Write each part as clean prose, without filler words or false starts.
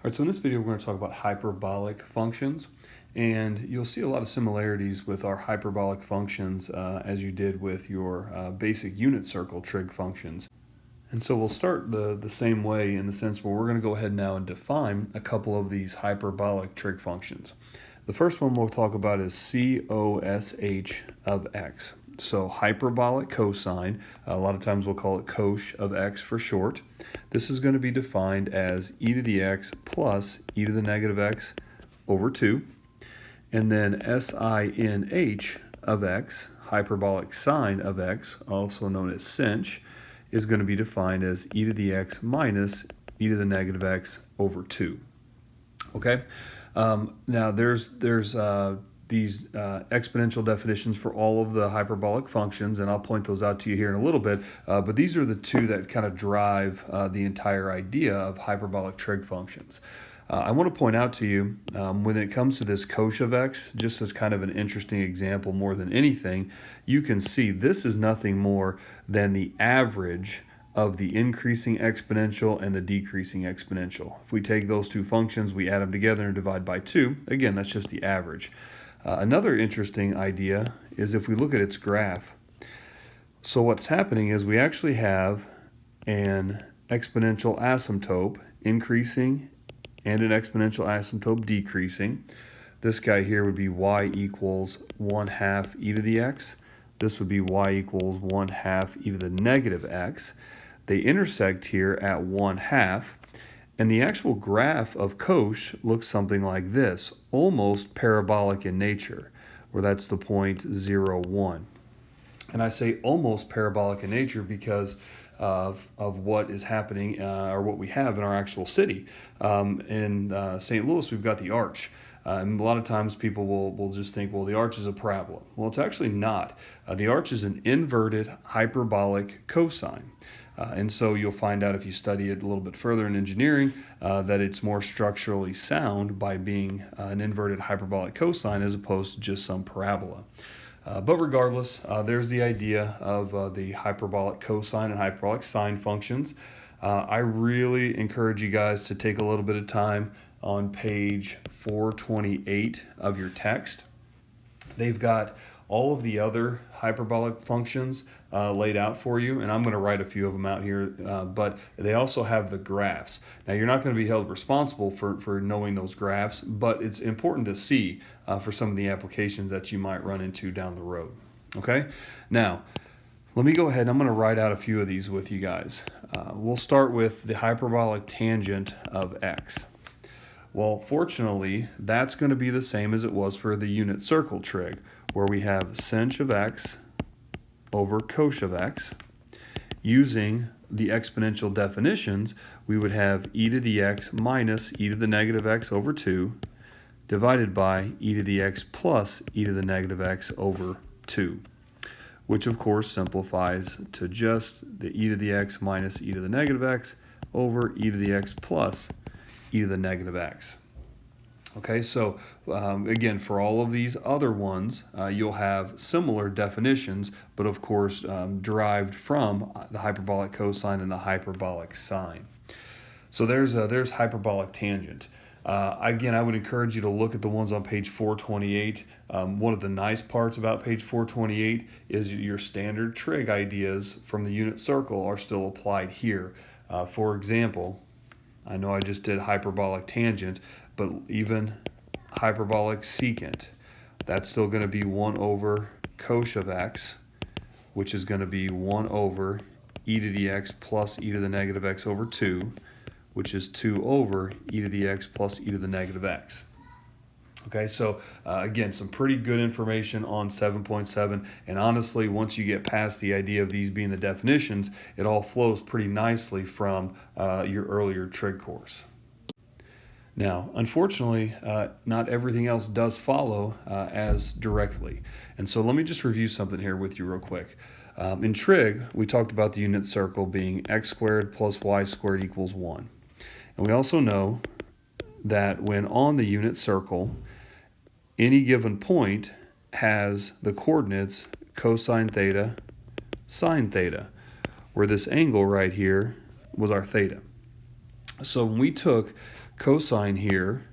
All right, so in this video, we're going to talk about hyperbolic functions, and you'll see a lot of similarities with our hyperbolic functions as you did with your basic unit circle trig functions. And so we'll start the same way in the sense where we're going to go ahead now and define a couple of these hyperbolic trig functions. The first one we'll talk about is COSH of x. So hyperbolic cosine, a lot of times we'll call it cosh of x for short. This is going to be defined as e to the x plus e to the negative x over 2. And then SINH of x, hyperbolic sine of x, also known as sinh, is going to be defined as e to the x minus e to the negative x over 2. Okay? Now there's these exponential definitions for all of the hyperbolic functions, and I'll point those out to you here in a little bit, but these are the two that kind of drive the entire idea of hyperbolic trig functions. I want to point out to you, when it comes to this cosh of x, just as kind of an interesting example more than anything, you can see this is nothing more than the average of the increasing exponential and the decreasing exponential. If we take those two functions, we add them together and divide by 2, again, that's just the average. Another interesting idea is if we look at its graph. So what's happening is we actually have an exponential asymptote increasing and an exponential asymptote decreasing. This guy here would be y equals 1/2 e to the x. This would be y equals 1/2 e to the negative x. They intersect here at 1/2. And the actual graph of cosh looks something like this, almost parabolic in nature, where that's the point 0, 1. And I say almost parabolic in nature because of what is happening or what we have in our actual city. In St. Louis, we've got the arch. And a lot of times people will just think, well, the arch is a parabola. Well, it's actually not. The arch is an inverted hyperbolic cosine. And so you'll find out if you study it a little bit further in engineering that it's more structurally sound by being an inverted hyperbolic cosine as opposed to just some parabola. But regardless, there's the idea of the hyperbolic cosine and hyperbolic sine functions. I really encourage you guys to take a little bit of time on page 428 of your text. They've got all of the other hyperbolic functions laid out for you, and I'm going to write a few of them out here, but they also have the graphs. Now, you're not going to be held responsible for knowing those graphs, but it's important to see for some of the applications that you might run into down the road. Okay? Now, let me go ahead and I'm going to write out a few of these with you guys. We'll start with the hyperbolic tangent of x. Well, fortunately, that's going to be the same as it was for the unit circle trig, where we have sinh of x over cosh of x. Using the exponential definitions, we would have e to the x minus e to the negative x over 2 divided by e to the x plus e to the negative x over 2, which of course simplifies to just the e to the x minus e to the negative x over e to the x plus e to the negative x. Okay, so again, for all of these other ones, you'll have similar definitions, but of course derived from the hyperbolic cosine and the hyperbolic sine. So there's hyperbolic tangent. Again, I would encourage you to look at the ones on page 428. One of the nice parts about page 428 is your standard trig ideas from the unit circle are still applied here. For example, I know I just did hyperbolic tangent, but even hyperbolic secant, that's still going to be 1 over cosh of x, which is going to be 1 over e to the x plus e to the negative x over 2, which is 2 over e to the x plus e to the negative x. Okay, so again, some pretty good information on 7.7, and honestly, once you get past the idea of these being the definitions, it all flows pretty nicely from your earlier trig course. Now, unfortunately, not everything else does follow as directly, and so let me just review something here with you real quick. In trig, we talked about the unit circle being x squared plus y squared equals 1, and we also know that when on the unit circle, any given point has the coordinates cosine theta, sine theta, where this angle right here was our theta. So when we took cosine here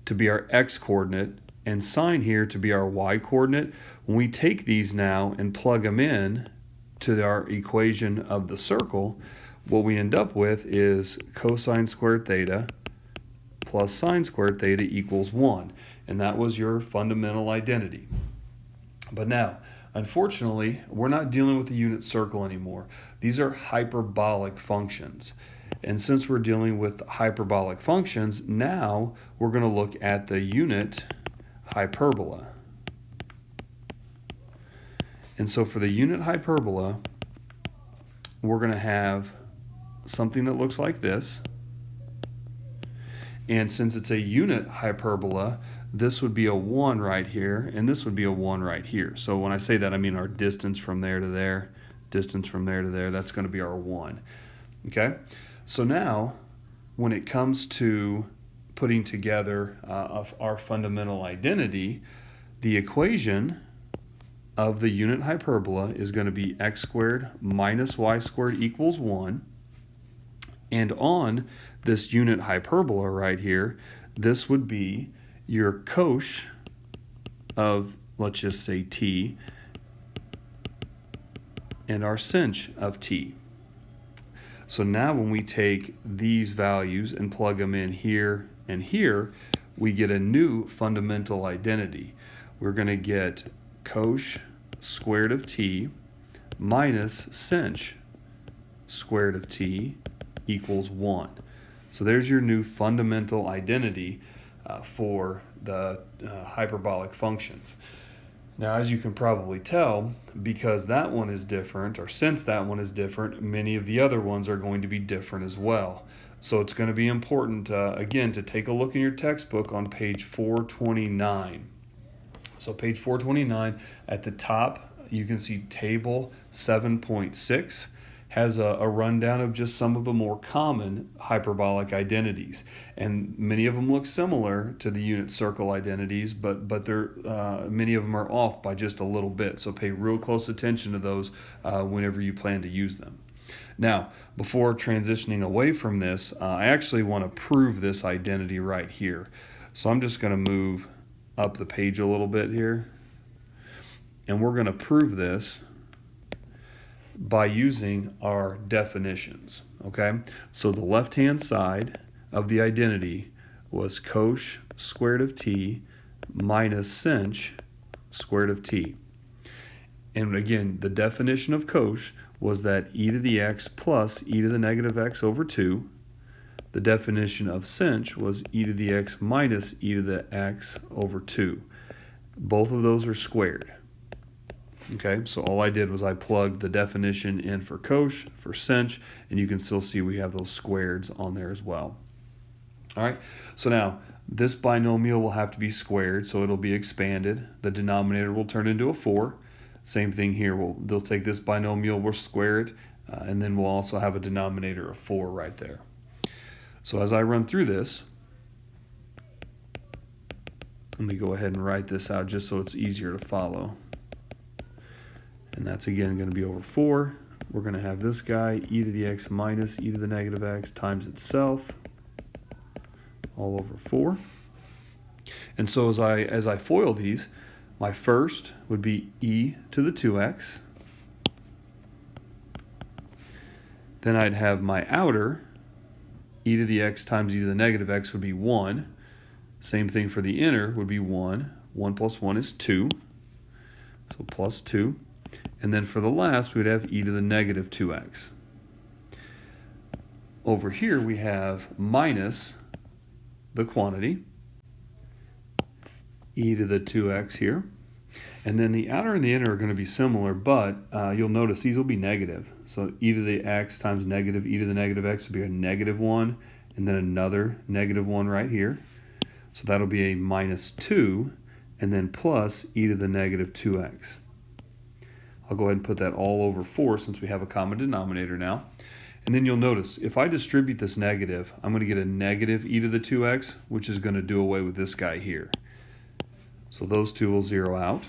to be our x-coordinate and sine here to be our y-coordinate, when we take these now and plug them in to our equation of the circle, what we end up with is cosine squared theta plus sine squared theta equals 1. And that was your fundamental identity. But now, unfortunately, we're not dealing with the unit circle anymore. These are hyperbolic functions. And since we're dealing with hyperbolic functions, now we're going to look at the unit hyperbola. And so for the unit hyperbola, we're going to have something that looks like this. And since it's a unit hyperbola, this would be a 1 right here, and this would be a 1 right here. So when I say that, I mean our distance from there to there, distance from there to there, that's going to be our 1. Okay? So now, when it comes to putting together of our fundamental identity, the equation of the unit hyperbola is going to be x squared minus y squared equals 1. And on this unit hyperbola right here, this would be your cosh of, let's just say, t, and our sinh of t. So now when we take these values and plug them in here and here, we get a new fundamental identity. We're going to get cosh squared of t minus sinh squared of t equals 1. So there's your new fundamental identity for the hyperbolic functions. Now, as you can probably tell, because that one is different, or since that one is different, many of the other ones are going to be different as well. So it's going to be important, again, to take a look in your textbook on page 429. So page 429, at the top, you can see table 7.6 has a rundown of just some of the more common hyperbolic identities. And many of them look similar to the unit circle identities, but they're, many of them are off by just a little bit. So pay real close attention to those whenever you plan to use them. Now, before transitioning away from this, I actually want to prove this identity right here. So I'm just going to move up the page a little bit here. And we're going to prove this by using our definitions, okay? So the left-hand side of the identity was cosh squared of t minus sinh squared of t. And again, the definition of cosh was that e to the x plus e to the negative x over 2. The definition of sinh was e to the x minus e to the x over 2. Both of those are squared. Okay, so all I did was I plugged the definition in for cosh, for sinh, and you can still see we have those squareds on there as well. All right, so now this binomial will have to be squared, so it'll be expanded. The denominator will turn into a 4. Same thing here, they'll take this binomial, we'll square it, and then we'll also have a denominator of 4 right there. So as I run through this, let me go ahead and write this out just so it's easier to follow. And that's again going to be over 4. We're going to have this guy, e to the x minus e to the negative x times itself, all over 4. And so as I FOIL these, my first would be e to the 2x. Then I'd have my outer, e to the x times e to the negative x would be 1. Same thing for the inner would be 1. 1 plus 1 is 2. So plus 2. And then for the last, we'd have e to the negative 2x. Over here, we have minus the quantity, e to the 2x here. And then the outer and the inner are going to be similar, but you'll notice these will be negative. So e to the x times negative e to the negative x would be a negative 1, and then another negative 1 right here. So that'll be a minus 2, and then plus e to the negative 2x. I'll go ahead and put that all over 4 since we have a common denominator now. And then you'll notice, if I distribute this negative, I'm going to get a negative e to the 2x, which is going to do away with this guy here. So those two will zero out.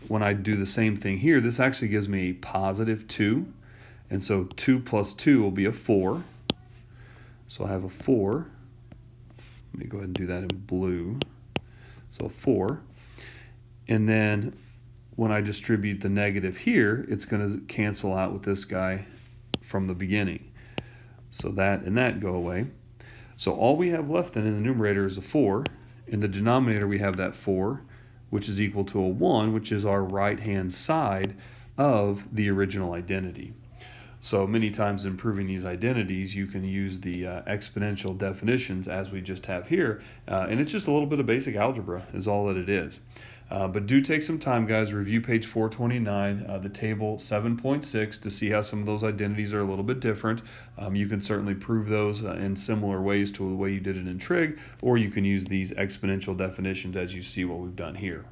When I do the same thing here, this actually gives me a positive 2. And so 2 plus 2 will be a 4. So I have a 4. Let me go ahead and do that in blue. So 4. And then when I distribute the negative here, it's going to cancel out with this guy from the beginning. So that and that go away. So all we have left then in the numerator is a 4. In the denominator we have that 4, which is equal to a 1, which is our right-hand side of the original identity. So many times in proving these identities, you can use the exponential definitions as we just have here, and it's just a little bit of basic algebra is all that it is. But do take some time, guys. Review page 429, the table 7.6, to see how some of those identities are a little bit different. You can certainly prove those in similar ways to the way you did it in trig, or you can use these exponential definitions as you see what we've done here.